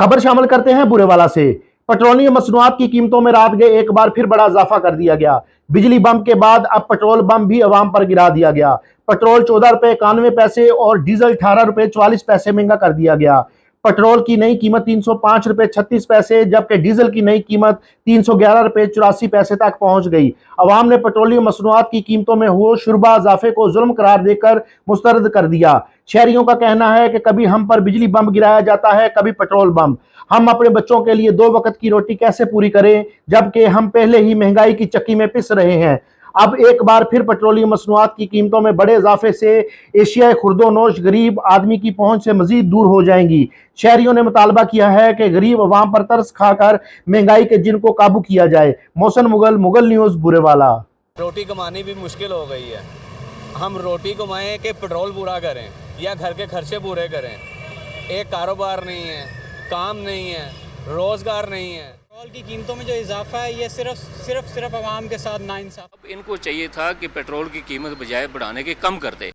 खबर शामिल करते हैं बुरेवाला से। पेट्रोलियम मसनूआत की कीमतों में रात गए एक बार फिर बड़ा इजाफा कर दिया गया। बिजली बम के बाद अब पेट्रोल बम भी अवाम पर गिरा दिया गया। पेट्रोल 14 रुपए 91 पैसे और डीजल 18 रुपए 44 पैसे महंगा कर दिया गया। पेट्रोल की नई कीमत 305 रुपए 36 पैसे जबकि डीजल की नई कीमत 311 रुपए 84 पैसे तक पहुंच गई। अवाम ने पेट्रोलियम मसनूआत की कीमतों में हुए शुरबा इजाफे को जुल्म करार देकर मुस्तरद कर दिया। शहरियों का कहना है कि कभी हम पर बिजली बम गिराया जाता है, कभी पेट्रोल बम। हम अपने बच्चों के लिए 2 वक्त की रोटी कैसे पूरी करें जबकि हम पहले ही महंगाई की चक्की में पिस रहे हैं। अब एक बार फिर पेट्रोलियम मसनूआत की कीमतों में बड़े इजाफे से एशियाई खुर्दोनोश गरीब आदमी की पहुंच से मजीद दूर हो जाएंगी। शहरियों ने मुतालबा किया है कि गरीब अवाम पर तरस खाकर महंगाई के जिन को काबू किया जाए। मोहसिन मुगल, मुगल न्यूज, बुरेवाला। रोटी कमानी भी मुश्किल हो गई है। हम रोटी कमाएं कि पेट्रोल पूरा करें या घर के खर्चे पूरे करें। एक कारोबार नहीं है, काम नहीं है, रोजगार नहीं है। पेट्रोल की कीमतों में जो इजाफा है ये सिर्फ आवाम के साथ नाइंसाफ। अब इनको चाहिए था कि पेट्रोल की कीमत बजाय बढ़ाने के कम कर दे।